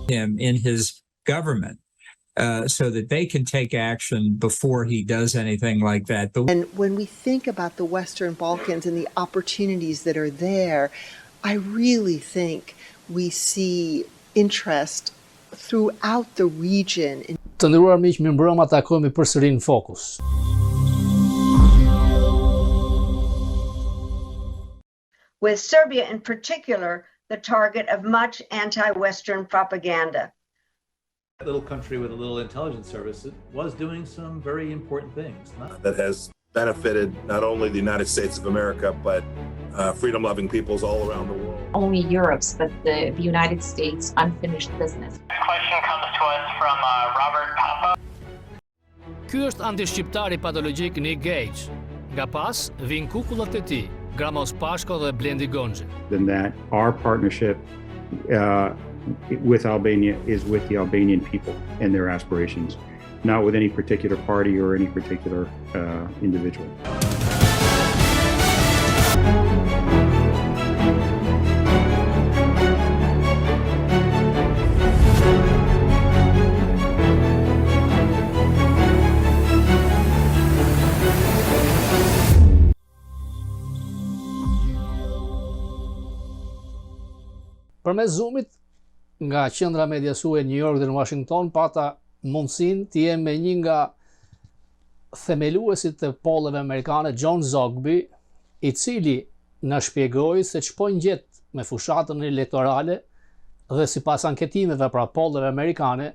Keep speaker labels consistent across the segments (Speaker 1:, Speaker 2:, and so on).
Speaker 1: him in his government so that they can take action before he does anything like that.
Speaker 2: And when we think about the Western Balkans and the opportunities that are there, I really think we see interest throughout the region.
Speaker 3: Të nderuar miq, mirëmbrëma, takohemi përsëri në Fokus.
Speaker 4: With Serbia in particular the target of much anti-Western propaganda.
Speaker 5: That little country with a little intelligence service was doing some very important things.
Speaker 6: That has benefited not only the United States of America, but freedom-loving peoples all around the world.
Speaker 7: Only Europe's, but the United States unfinished business.
Speaker 8: The question comes to us from Robert Papa.
Speaker 3: Ky është antishqiptari patologjik Nick Gage. Nga pas, vin kukullat e tij, Gramos Pashko dhe Blendi Gonxhi.
Speaker 9: Then that our partnership with Albania is with the Albanian people and their aspirations, not with any particular party or any particular individual.
Speaker 3: Përmes Zoomit, nga qendra mediasuese New York dhe në Washington, pata mundësinë të jem me një nga themeluesit të polleve amerikane, John Zogby, i cili na shpjegoi se ç'po ngjet me fushatën elektorale dhe sipas anketimeve pra polleve amerikane,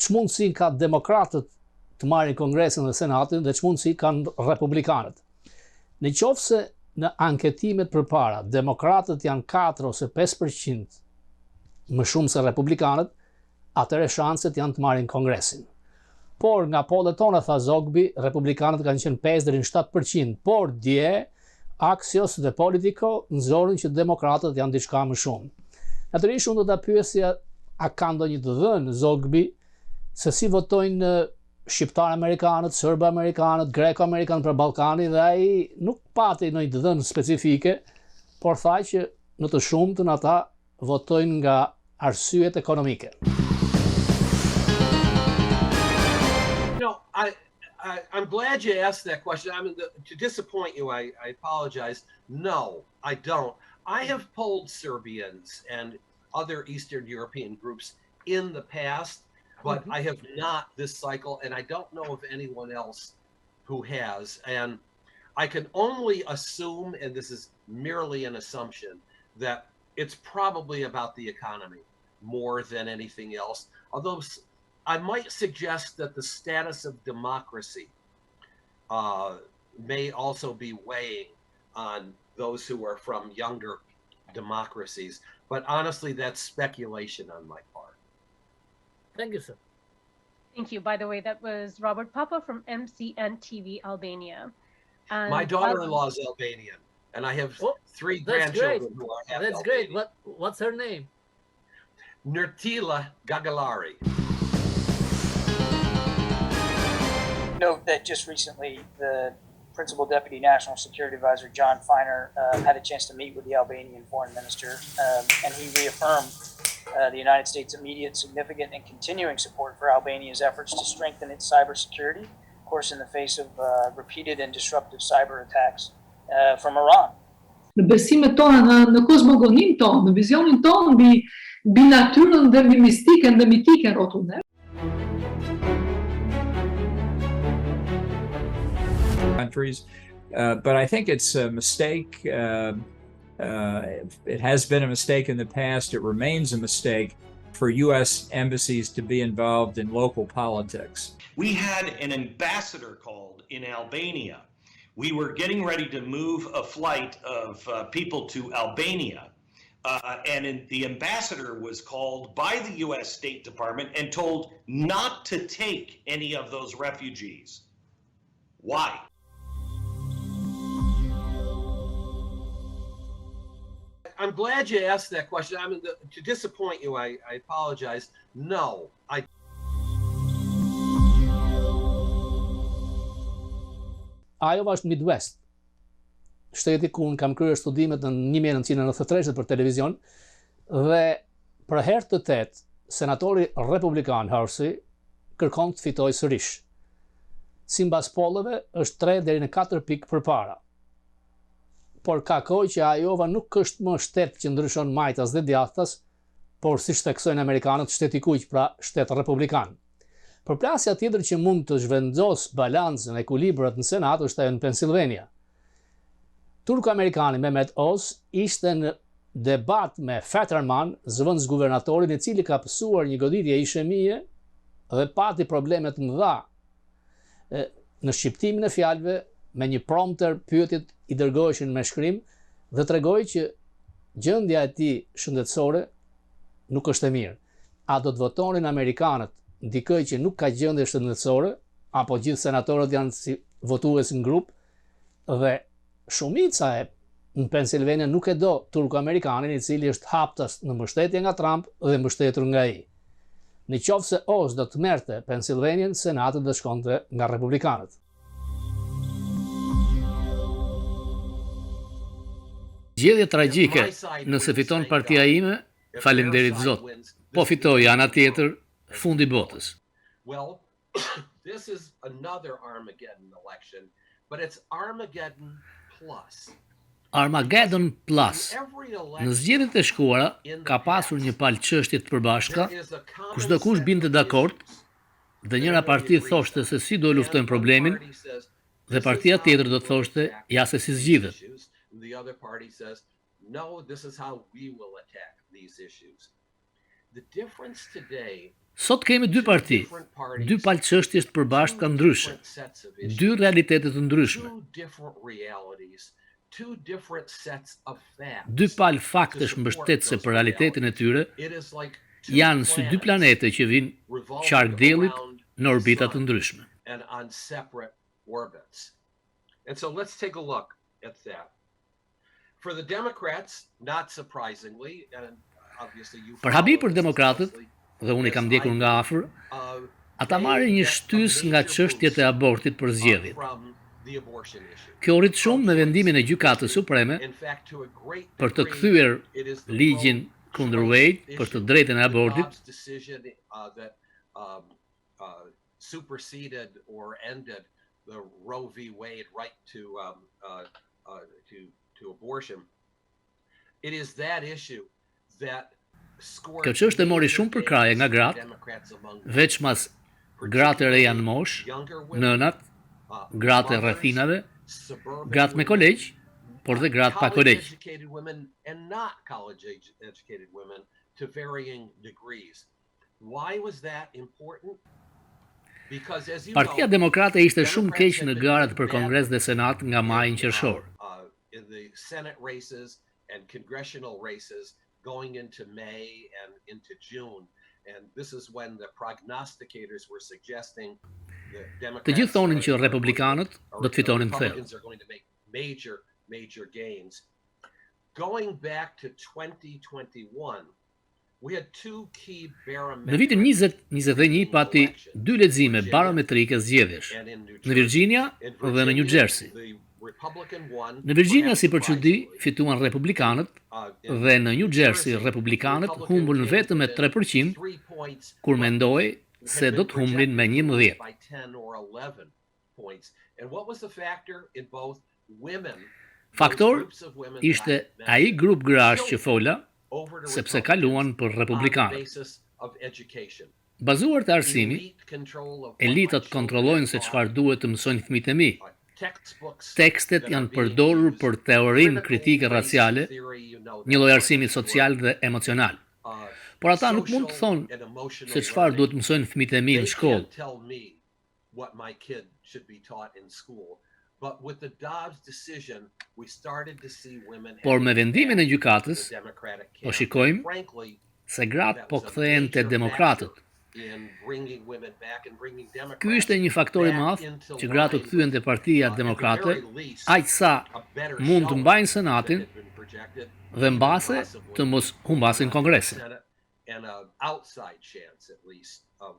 Speaker 3: ç'mundësi ka demokratët të marrin Kongresin dhe Senatin dhe ç'mundësi kanë republikanët. Në qoftë se në anketimet përpara, demokratët janë 4 ose 5% më shumë se republikanët, atëre shanset janë të marrin Kongresin. Por nga pollet tona, tha Zogby, republikanët kanë qenë 5 deri në 7%, por dje Axios dhe Politico nxorën që demokratët janë diçka më shumë. Natyrisht unë do ta pyesja a ka ndonjë të dhënë Zogby se si votojnë shqiptar amerikanët, serb amerikanët, greko amerikanët për Ballkanin dhe ai nuk pati ndonjë të dhënë specifike, por tha që në të shumtën ata votojnë nga arsyet ekonomike.
Speaker 10: I'm glad you asked that question. I mean, to disappoint you, I apologize. No, I don't. I have polled Serbians and other Eastern European groups in the past, but I have not this cycle, and I don't know of anyone else who has. And I can only assume, and this is merely an assumption, that it's probably about the economy more than anything else. Although I might suggest that the status of democracy may also be weighing on those who are from younger democracies. But honestly, that's speculation on my part.
Speaker 3: Thank you, sir.
Speaker 11: Thank you. By the way, that was Robert Papa from MCN TV Albania. And
Speaker 10: my daughter-in-law is Albanian, and I have 3 grandchildren who are half
Speaker 3: That's
Speaker 10: Albanian.
Speaker 3: great. What's her name?
Speaker 10: Nurtila Gagalari.
Speaker 12: Note that just recently the Principal Deputy National Security Advisor John Feiner had a chance to meet with the Albanian Foreign Minister, and he reaffirmed the United States' immediate, significant, and continuing support for Albania's efforts to strengthen its cybersecurity, of course, in the face of repeated and disruptive cyber attacks from Iran.
Speaker 13: Në besimet tona, në kozmogonin tonë, në vizionin tonë mbi natyrën dhe mbi mistikën dhe mitikën rrotullne.
Speaker 1: Countries, but I think it's a mistake. It has been a mistake in the past. It remains a mistake for U.S. embassies to be involved in local politics.
Speaker 14: We had an ambassador called in Albania We were getting ready to move a flight of people to Albania. And the ambassador was called by the U.S. State Department and told not to take any of those refugees. Why?
Speaker 10: I'm glad you asked that question. I mean, to disappoint you, I apologize. No,
Speaker 3: Iowa është Midwest, shteti ku unë kam kryer studimet në 1993 për televizion, dhe për herë të tetë, senatori republikan Hersey kërkon të fitojë sërish. Simbas pollëve është 3 deri në 4 pikë përpara. Por ka kohë që Iowa nuk është më shtet që ndryshon majtas dhe djathtas, por siç theksojnë amerikanët, shtet i kuq, pra shtet republikan. Përplasja tjetër që mund të zhvendos balancën e ekuilibrat në Senat është ajo në Pennsylvania. Turko-amerikani Mehmet Oz ishte në debat me Fetterman, zëvendës guvernatorin, i cili ka pësuar një goditje ishemie dhe pati probleme të mëdha në shqiptimin e fjalëve. Me një prompter pyetjet i dërgoheshin me shkrim dhe tregoi që gjendja e tij shëndetësore nuk është e mirë. A do të votonin amerikanët dikë që nuk ka gjendje shëndetësore, apo gjithë senatorët janë si votues në grup, dhe shumica e në Pennsylvania nuk e do turko-amerikanin, i cili është haptas në mbështetje nga Trump dhe mbështetur nga ai. Në qoftë se Oz do të merrte Pennsylvanian, senati do shkonte nga republikanët. Zgjedhje tragjike, nëse fiton partia ime, faleminderit Zot. Po fitoi ana tjetër, fundi botës.
Speaker 10: Well, this is another Armageddon election, but it's Armageddon plus.
Speaker 3: Armageddon plus. Në zgjedhjet e shkuara ka pasur një palë çështje të përbashkëta, ku çdo kush binte dakord, dhe njëra parti thoshte se si do luftojnë problemin, dhe partia tjetër do të thoshte ja se si zgjidhet.
Speaker 10: The other party says, no, this is how we will attack these issues. The difference today,
Speaker 3: sot kemi dy parti, dy palë çështje të përbashkëta ndryshe, dy realitete të ndryshme, dy palë faktesh mbështetëse për realitetin e tyre, janë si dy planete që vinë qark diellit në orbita të ndryshme.
Speaker 10: And so let's take a look at that. For the Democrats, not surprisingly, and obviously you
Speaker 3: Për habi për demokratët, dhe unë i kam ndjekur nga afër, ata marrin një shtys nga çështjet e abortit për zgjedhjet. Kjo rrit shumë me vendimin e Gjykatës Supreme për të kthyer ligjin kundër Wade për të drejtën e abortit,
Speaker 10: superseded or ended the Roe v. Wade right to abortion. It is that issue that
Speaker 3: kjo çështje mori shumë përkraje nga gratë, veçmas gratë e reja në mosh, nënat, gratë e rrethinave, gratë me kolegj, por dhe gratë pa kolegj.
Speaker 10: And not college-educated women to varying degrees. Why was that important? Because as you
Speaker 3: Partia Demokrate ishte shumë keq në garat për Kongres dhe Senat nga maji qershor.
Speaker 10: In the Senate races and congressional races going into May and into June. And this is when the prognosticators were suggesting the Democrats
Speaker 3: Të gjithë thonin që republikanët do të fitonin thellë.
Speaker 10: are going to make major gains. Going back to 2021, we had two key barometric.
Speaker 3: Në vitin 2021 pati dy lexime barometrike zgjedhjesh, në Virginia dhe në New Jersey. Në Virginia, si për çudi, fituan republikanët dhe në New Jersey republikanët humbën vetëm me 3%, kur mendoi se do të humbin me 11. Faktor ishte ai grup grash që fola, sepse kaluan për republikanët. Bazuar të arsimi, elitat kontrollojnë se çfarë duhet të mësojnë fëmijët e mi. Tekstet janë përdorur për teorinë kritike raciale, një lloj arsimi social dhe emocional. Por ata nuk mund të thonë se çfarë duhet mësojnë fëmijët e mi në shkollë.
Speaker 10: But with the Dobbs decision, we started to see women
Speaker 3: Por me vendimin e
Speaker 10: the
Speaker 3: gjykatës,
Speaker 10: Democratic
Speaker 3: po
Speaker 10: camp.
Speaker 3: shikojmë
Speaker 10: Frankly,
Speaker 3: se gratë
Speaker 10: that
Speaker 3: po
Speaker 10: was a
Speaker 3: kthehen te
Speaker 10: major
Speaker 3: demokratët.
Speaker 10: factor in bringing women back and bringing
Speaker 3: Ky
Speaker 10: Democrats
Speaker 3: ishte një faktor i
Speaker 10: back
Speaker 3: madh
Speaker 10: into
Speaker 3: që gratë
Speaker 10: line
Speaker 3: kthyen te Partia
Speaker 10: at the
Speaker 3: Demokrate,
Speaker 10: very least,
Speaker 3: aq sa
Speaker 10: a better
Speaker 3: mund të
Speaker 10: showing
Speaker 3: mbajnë
Speaker 10: than
Speaker 3: Senatin
Speaker 10: had been projected,
Speaker 3: dhe
Speaker 10: even
Speaker 3: mbase
Speaker 10: possibly
Speaker 3: të mos humbasin Kongresin.
Speaker 10: Senate, and an outside chance, at least, of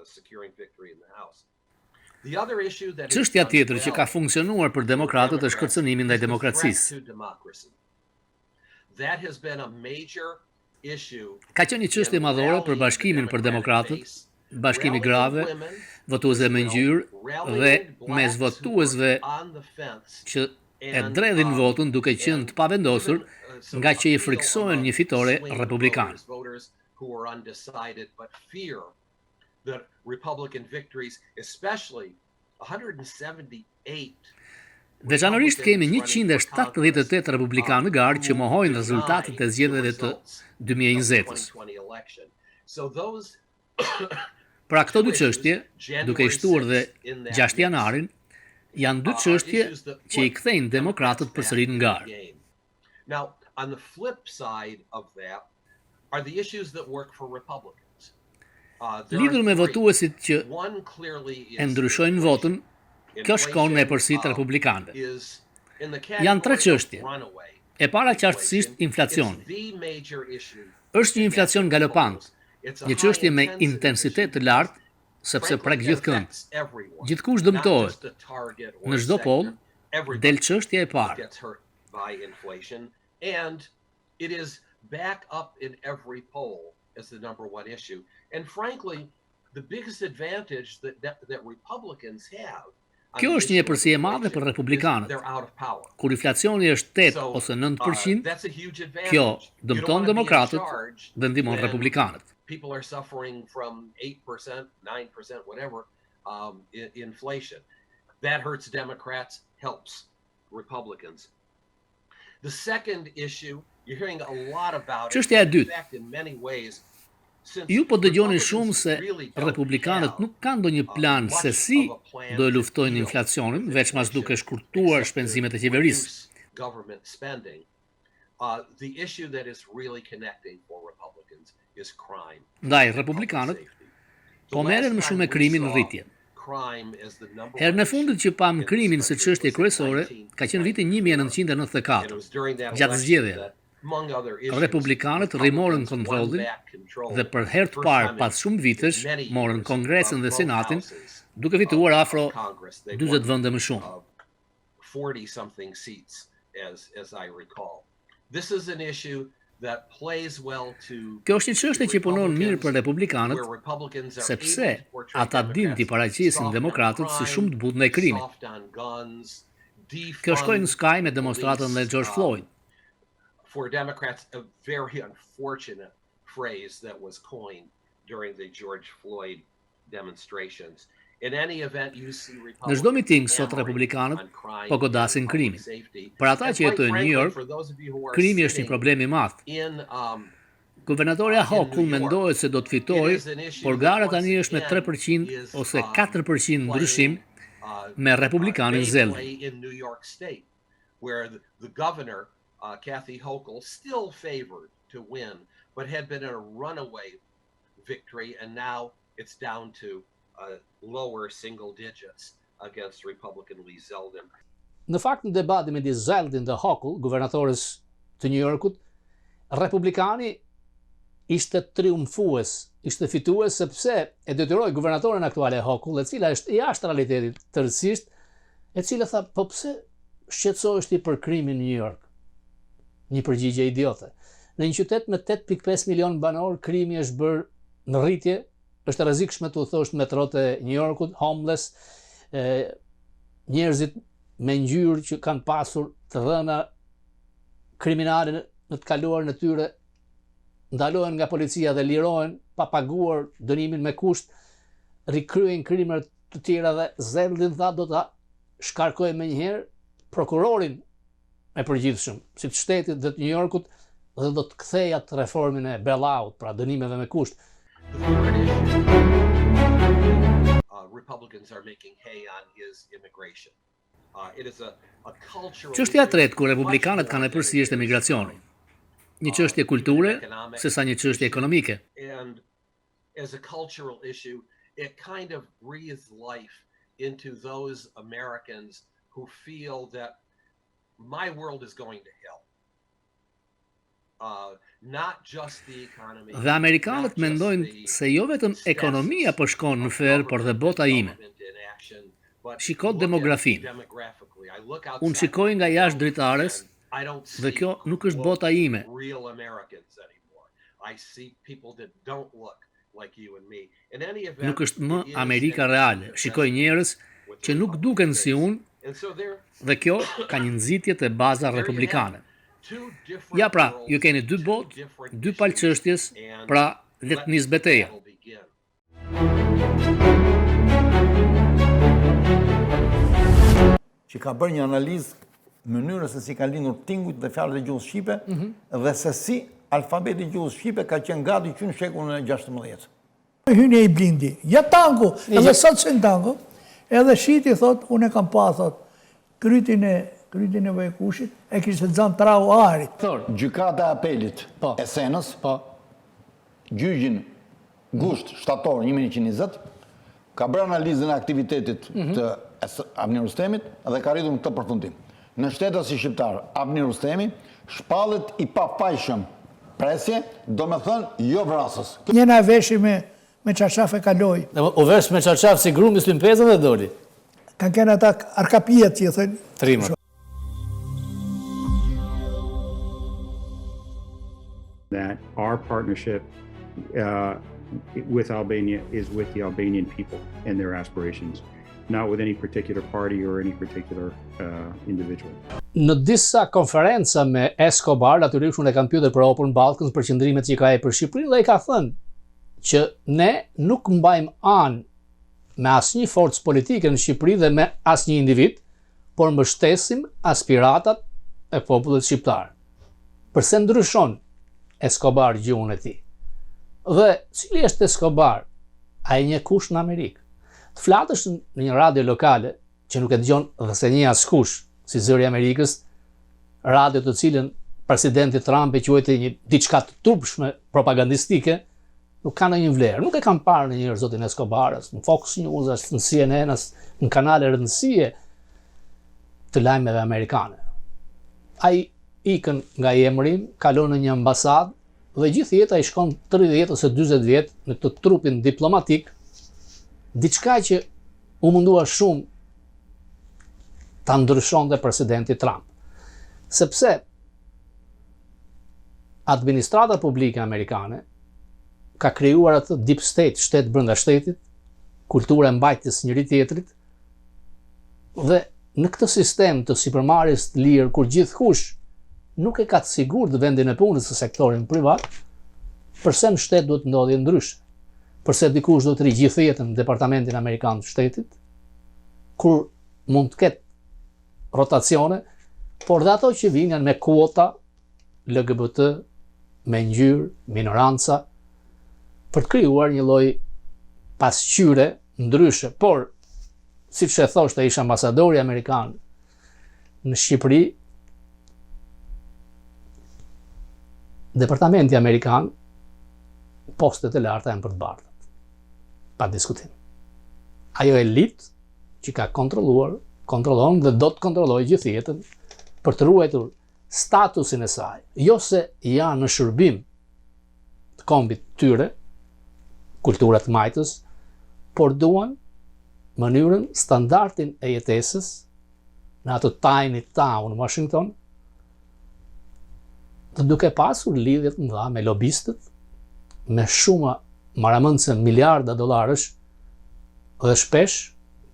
Speaker 10: securing victory in the House. The other issue that has
Speaker 3: Çështja
Speaker 10: done
Speaker 3: tjetër që ka
Speaker 10: well
Speaker 3: funksionuar për demokratët është kërcënimi ndaj
Speaker 10: is the
Speaker 3: demokracisë.
Speaker 10: threat to democracy. That has been a major issue
Speaker 3: Ka qenë një çështje
Speaker 10: in
Speaker 3: madhore për
Speaker 10: rallying
Speaker 3: bashkimin
Speaker 10: the
Speaker 3: për demokratët,
Speaker 10: Democratic
Speaker 3: bashkimi
Speaker 10: base,
Speaker 3: grave,
Speaker 10: rallying women
Speaker 3: votuesve me ngjyrë
Speaker 10: rallying
Speaker 3: dhe
Speaker 10: blacks
Speaker 3: mes
Speaker 10: who
Speaker 3: votuesve
Speaker 10: were on the fence,
Speaker 3: që e
Speaker 10: and,
Speaker 3: dredhin votën duke qenë të pavendosur,
Speaker 10: some
Speaker 3: nga që i
Speaker 10: appeal
Speaker 3: friksohen
Speaker 10: among
Speaker 3: një fitore
Speaker 10: swing
Speaker 3: republikane.
Speaker 10: voters who are undecided but fear that Republican victories, especially 178
Speaker 3: Veçanërisht kemi 178 republikanë në garë që mohojnë rezultatet e zgjedhjeve të 2020-s.
Speaker 10: So those
Speaker 3: Pra këto dy çështje, duke i shtuar dhe 6 janarin, janë dy çështje që i kthejnë demokratët përsëri në garë.
Speaker 10: Now, on the flip side of that are the issues that work for Republicans.
Speaker 3: Lidhur me votuesit që e ndryshojnë votën, kjo shkon nëpërsi të republikanëve. Janë tre çështje. E para qartësisht inflacioni. Është një inflacion galopant, një çështje me intensitet të lartë, sepse prek gjithkënd. Gjithkush dëmtohet. Në çdo poll del çështja e parë.
Speaker 10: By inflation, and it is back up in every poll as the number one issue. And frankly, the biggest advantage that Republicans have
Speaker 3: Kjo është një epërsi e madhe për republikanët. Kur inflacioni është 8 ose 9%, kjo dëmton demokratët dhe ndihmon republikanët.
Speaker 10: People are suffering from 8%, 9%, whatever, inflation. That hurts Democrats, helps Republicans. The second issue, you're hearing a lot about it.
Speaker 3: Çështja e dytë.
Speaker 10: In fact, in many ways,
Speaker 3: Ju po dëgjoni shumë se republikanët nuk kanë ndonjë plan se si do e luftojnë inflacionin, veçmas duke shkurtuar shpenzimet e qeverisë.
Speaker 10: Government spending. The issue that is really connecting for Republicans is crime.
Speaker 3: Ndaj republikanët po merren më shumë me krimin në rritje. Herën e fundit që pam krimin si çështje kryesore ka qenë viti 1994, gjatë zgjedhjeve. Republikanët rrimorën kontrollin dhe për herë të parë pas shumë vitesh morën Kongresin dhe Senatin, duke fituar afro 40 vende më shumë.
Speaker 10: 40 something seats as I recall. This is an issue that plays well to
Speaker 3: Kjo është një çështje që punon mirë për republikanët, sepse ata dinë t'i paraqesin demokratët si shumë të butë ndaj krimit. Kjo shkoi në skaj me demonstratën e George Floyd.
Speaker 10: For Democrats, a very unfortunate phrase that was coined during the George Floyd demonstrations. In any event, you see
Speaker 3: Në çdo miting sot republikanët po godasin krimin. Për ata që jetojnë në New York, krimi është një problem i madh. Guvernatorja Hochul mendohet se do të fitojë, por gara tani është me 3% ose 4% ndryshim me republikanin Zeldin.
Speaker 10: In New York State, where the governor Kathy Hochul still favored to win, but had been in a runaway victory, and now it's down to lower single digits against Republican Lee Zeldin.
Speaker 3: Në fakt, në debatin midis Zeldin dhe Hochul, guvernatores të New Yorkut, republikani ishte triumfues, ishte fitues sepse e detyroi guvernatoren aktuale Hochul, e cila është jashtë realitetit tërësisht, e cila tha, po pse shqetësohesh ti për krimin në New York? Një përgjigje idiote. Në një qytet me 8.5 milion banor, krimi është bërë në rritje, është rrezikshme të thosh metrot e New Yorkut, homeless, njerëzit me ngjyrë që kanë pasur të dhëna kriminale në të kaluar në tyre, ndalohen nga policia dhe lirohen pa paguar dënimin me kusht, rikryen krime të tjera dhe Zeldin tha do ta shkarkojë menjëherë prokurorin e përgjithshëm, si të shtetit dhe të New Yorkut, dhe do të kthejë atë reformin e bailout, pra dënimeve me kusht.
Speaker 10: Republicans are making hay on is immigration. It is a cultural
Speaker 3: Çështja e
Speaker 10: issue,
Speaker 3: tretë ku
Speaker 10: much
Speaker 3: republikanët kanë
Speaker 10: more
Speaker 3: e
Speaker 10: than it
Speaker 3: përsi është
Speaker 10: is,
Speaker 3: emigracioni. Një çështje kulture
Speaker 10: economic
Speaker 3: sesa një çështje ekonomike.
Speaker 10: And as a cultural issue, it kind of breathes life into those Americans who feel that my world is going to hell. Not just the economy.
Speaker 3: Dhe amerikanët mendojnë se jo vetëm ekonomia po shkon në ferë, por dhe bota ime. Shiko demografinë. Unë shikoj nga jashtë dritares dhe kjo nuk është bota ime.
Speaker 10: Real Americans anymore. I see people that don't look like you and me. In any event,
Speaker 3: Nuk është më Amerika reale. Shikoj njerëz që nuk duken si unë dhe kjo ka një nxitje te baza republikane. Ja pra, ju keni dy botë, dy palë çështjes, pra le të nis betejë.
Speaker 15: Që ka bërë një analizë mënyrës se si ka lindur tingujt dhe fjalët e gjuhës shqipe dhe se si alfabeti i gjuhës shqipe ka qenë gati që në shekullin e 16.
Speaker 16: Hynë e i blindi, ja tango, edhe sot se në tango, edhe shiti thot, unë e kam pa, thot, krytin e vajkushit, e kishtë të zanë trau arit.
Speaker 15: Gjykata e apelit e Senës, gjyqin gusht shtator 1120, ka bërë analizën e aktivitetit të Avni Rustemit dhe ka rritur në këtë përfundim. Në shtetet si shqiptar, Avni Rustemi shpallet i papajshëm presje, do me thënë jo vrasës.
Speaker 16: Njena e veshi me qarqaf e kaloj.
Speaker 3: U vesh me qarqaf si grumi s'pim pezën dhe doli?
Speaker 16: Kanë kena ata arkapijet që i thënë.
Speaker 3: Trimër.
Speaker 9: That our partnership with Albania is with the Albanian people and their aspirations, not with any particular party or any particular individual.
Speaker 3: Në disa konferenca me Escobar, natyrisht unë e kam pyetur për Open Balkans, për qëndrimet që ka e për Shqipërinë, dhe i ka thënë që ne nuk mbajmë anë me asnjë forcë politike në Shqipëri dhe me asnjë individ, por mbështesim aspiratat e popullit shqiptar. Përse ndryshon Escobar gjuhën e tij? Dhe cili është Escobar? Ai një kush në Amerikë. Të flatësh në një radio lokale që nuk e dëgjon dhe se një askush, si zëri Amerikës, radio të cilën presidenti Trump e quajti një diçka të turpshme propagandistike, nuk ka ndonjë vlerë. Nuk e kam parë në njërë zotin Escobarës, në Fokus News, në CNN, në kanale rëndësie të lajmeve amerikane. Ai ikën nga emërim, kalon në një ambasadë dhe gjithë jeta i shkon 30 ose 40 vjet në këtë trupin diplomatik, diçka që u mundua shumë ta ndryshonte presidenti Trump. Sepse administrata publike amerikane ka krijuar atë deep state, shtet brenda shtetit, kultura e mbajtjes njëri tjetrit, dhe në këtë sistem të sipërmarrjes të lirë, kur gjithkush nuk e ka të sigurt vendin e punës në sektorin privat, përse në shtet duhet ndodhje ndryshe? Përse dikush do të rri gjithë jetën në departamentin amerikan të shtetit, kur mund të ketë rotacione, por dhe ato që vinë janë me kuota LGBT, me ngjyrë, minoranca, për të krijuar një lloj pasqyre ndryshe. Por, siç e thoshte ish ambasadori amerikan në Shqipëri, departamenti amerikan, postet e larta janë për të bardhat. Pa diskutim. Ajo elit që ka kontrollon dhe do të kontrollojë gjithë jetën për të ruajtur statusin e saj, jo se janë në shërbim të kombit tyre, kulturat majtës, por duan mënyrën, standardin e jetesës në atë tiny town në Washington, të duke pasur lidhjet mëdha me lobistët, me shuma maramëndse miliarda dollarësh, dhe shpesh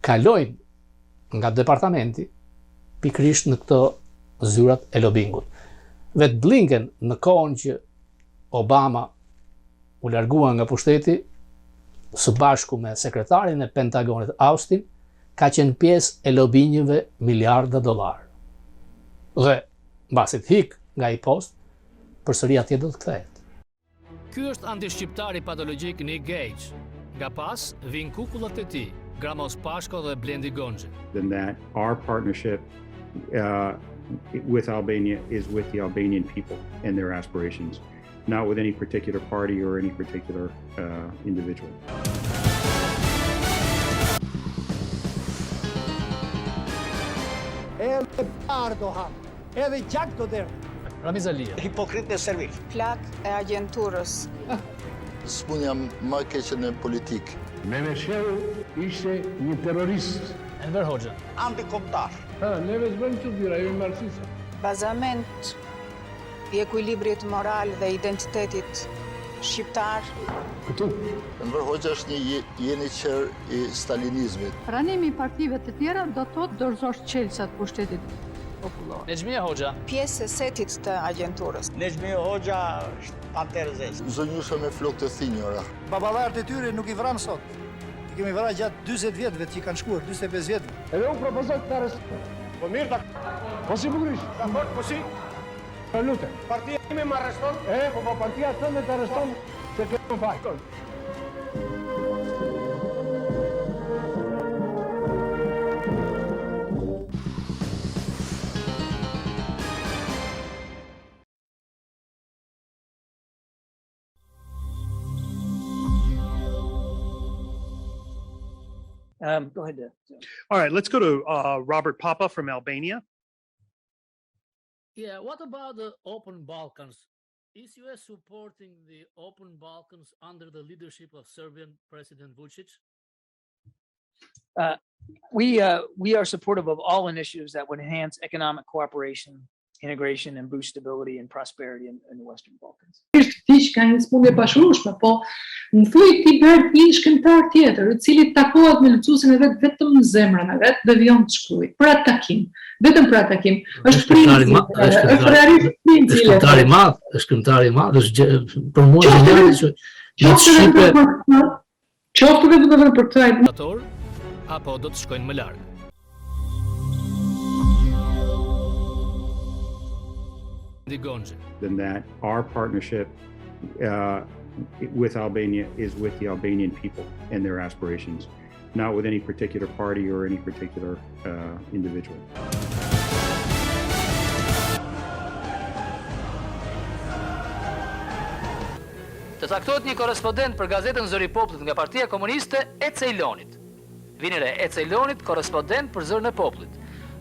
Speaker 3: kalojnë nga departamenti pikrisht në këto zyrat e lobingut. Vetë Blinken në kohën që Obama u largua nga pushteti, së bashku me sekretarin e Pentagonit Austin, ka qenë pjesë e lobinjëve miliarda dollarë. Dhe mbasi të hik nga i post, përsëri atje do të kthehet. Ky është antishqiptari patologjik Nick Gage. Nga pas vin kukullat e tij, Gramos Pashko dhe Blendi Gonxhi.
Speaker 9: Then that our partnership with Albania is with the Albanian people and their aspirations, not with any particular party or any particular individual.
Speaker 17: Edhe Erdogan, edhe gjak do derë.
Speaker 3: Ramiz Alia.
Speaker 12: Hipokrit në servik.
Speaker 18: Plak e agenturës.
Speaker 15: Spunja më keqe në politikë.
Speaker 17: Mehmet Shehu ishte një terrorist.
Speaker 3: Enver Hoxha.
Speaker 12: Antikombëtar.
Speaker 17: Neve s'bëjmë që dyra, jemi marxista.
Speaker 18: Bazament i ekuilibrit moral dhe identitetit shqiptar.
Speaker 17: Këtu.
Speaker 15: Enver Hoxha është një jeniçer i stalinizmit.
Speaker 13: Pranimi i partive të tjera do të thotë dorëzosh çelësat pushtetit popullor.
Speaker 3: Nejmia Hoxha.
Speaker 18: Pjesë e setit të agenturës.
Speaker 12: Nejmia Hoxha është panterëzes.
Speaker 15: Zonjusha me flokë të thinjura.
Speaker 17: Baballarët e tyre nuk i vran sot. I kemi vrarë gjatë 40 vjetëve që i kanë shkuar, 45 vjetëve. Edhe unë propozoj të arrestoj. Po mirë ta. Po si bukurish? Dakor, po si? Po lutem. Partia ime më arreston? Po partia tënde të arreston se kemë faj.
Speaker 12: Go ahead.
Speaker 19: All right, let's go to Robert Papa from Albania.
Speaker 3: Yeah, what about the Open Balkans? Is US supporting the Open Balkans under the leadership of Serbian President Vučić?
Speaker 12: We are supportive of all initiatives that would enhance economic cooperation, integration, and boost stability and prosperity in the Western Balkans.
Speaker 13: Thjesht ka një smundje bashkërueshme, po në thuj ti bërë një shkrimtar tjetër, i cili takohet me lexuesin e vet vetëm në zemrën e vet dhe vjen të shkruaj. Për atë takim, vetëm për atë takim. Është
Speaker 3: shkrimtar i madh, është për mua genial që
Speaker 13: qoftë vetëm për këtë
Speaker 3: Tetor apo do të shkojnë më larg.
Speaker 9: Then that our partnership with Albania is with the Albanian people and their aspirations, not with any particular party or any particular individual.
Speaker 3: Të caktohet një korrespondent për gazetën Zëri i Popullit nga Partia Komuniste e Ceylonit. Vini re, e Ceylonit korrespondent për Zërin e Popullit,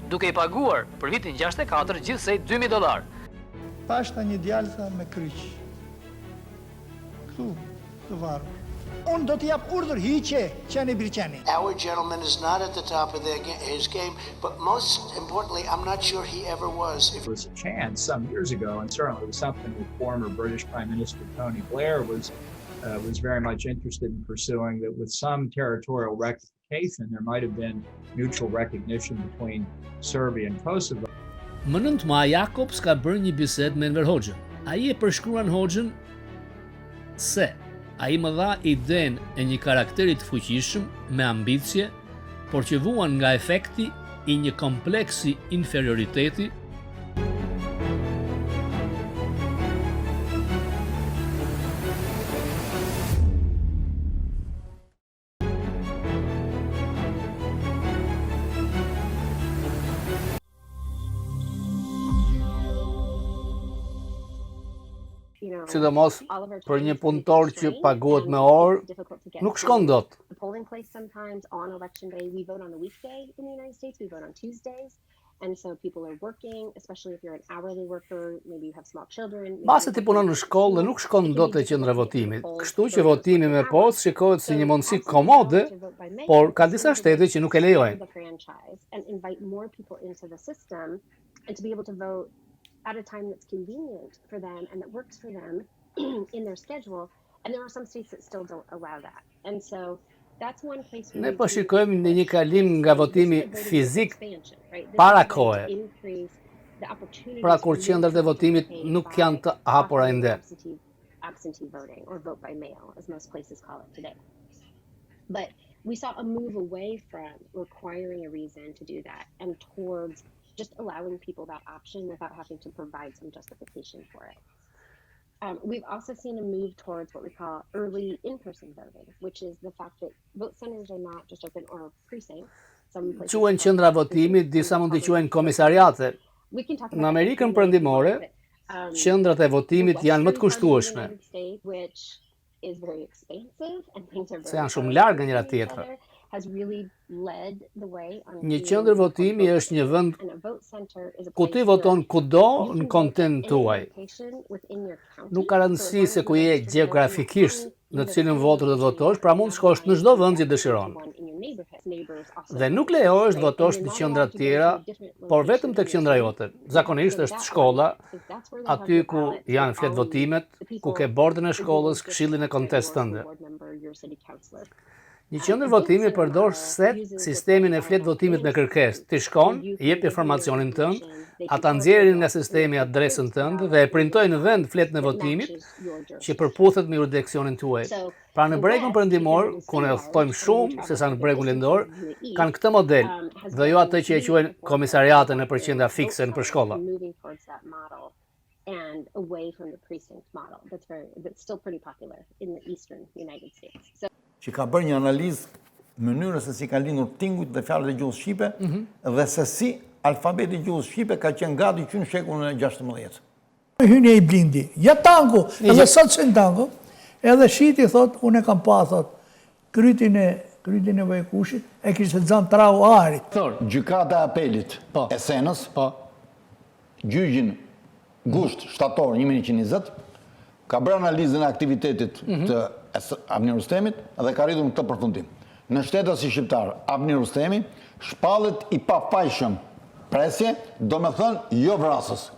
Speaker 3: duke i paguar për vitin 64 gjithsej $2,000.
Speaker 16: Pashta një djalë me kryq. Këtu, të varur.
Speaker 17: Unë do t'i jap urdhër hiqe qeni birqeni.
Speaker 20: Our gentleman is not at the top of his game, but most importantly, I'm not sure he ever was.
Speaker 1: There was a chance some years ago, and certainly it was something that former British Prime Minister Tony Blair was very much interested in pursuing, that with some territorial rectification, there might have been mutual recognition between Serbia and Kosovo.
Speaker 3: Më 9 maj Jakobs ka bërë një bisedë me Enver Hoxhën. Ai e përshkruan Hoxhën se ai më dha idenë e një karakteri të fuqishëm me ambicie, por që vuan nga efekti i një kompleksi inferioriteti sidomos për një punëtor që paguhet me orë, nuk shkon dot. Mbase ti punon në shkollë dhe nuk shkon dot e qendra votimit, kështu që votimi me postë shikohet si një mundësi komode, por ka disa shtete që nuk e lejojnë.
Speaker 11: At a time that's convenient for them and that works for them in their schedule, and there are some states that still don't allow that. And so that's one place
Speaker 3: ne po shikojmë në një kalim nga votimi fizik para kohe. Pra kur qendrat e votimit nuk janë të hapura ende.
Speaker 11: Absentee voting or vote by mail, as most places call it today. But we saw a move away from requiring a reason to do that and towards just allowing people that option without having to provide some justification for it. We've also seen a move towards what we call early in-person voting, which is the fact that vote centers are not just open or precincts.
Speaker 3: Quhen qendra votimit, disa mund t'i quhen komisariate. Në Amerikën Perëndimore, qendrat e votimit janë më të kushtueshme. Se janë shumë larg nga njëra tjetra. Një qendër votimi është një vend ku ti voton kudo në kontin tuaj. Nuk ka rëndësi se ku je gjeografikisht në cilën votër do të votosh, pra mund të shkosh në çdo vend që dëshiron. Dhe nuk lejohesh të votosh në qendra të tjera, por vetëm tek qendra jote. Zakonisht është shkolla, aty ku janë flet votimet, ku ke bordën e shkollës, këshillin e kontest tënde. Një qendër votimi përdor sistemin e flet votimit me kërkesë. Ti shkon, jep informacionin tënd, ata nxjerrin nga sistemi adresën tënde dhe e printojnë në vend fletën e votimit që përputhet me jurisdiksionin tuaj. Pra në bregun perëndimor, ku ne thojmë shumë sesa në bregun lindor, kanë këtë model dhe jo atë që e quajnë komisariate në përqendra fikse në shkolla.
Speaker 11: And away from the precinct model that's still pretty popular in the eastern United States. So,
Speaker 15: që ka bërë një analizë mënyrës se si kanë lindur tinguit dhe fjalët e gjuhës shqipe dhe se si alfabeti i gjuhës shqipe ka qenë gati që në shekullin e 16.
Speaker 16: Hynje i blindi, ja tango, edhe sot që në tango, edhe shiti thot, unë e kam pa, thot, krytin e vajkushit, e kishte zanë trau arit.
Speaker 15: Gjykata e apelit e Senës, gjyqin gusht shtator 1120, ka bërë analizën e aktivitetit të Avni Rustemit dhe ka rritur në këtë përfundim. Në shtetet si shqiptar, Avni Rustemi shpallet i papajshëm presje, do me thënë jo vrasës.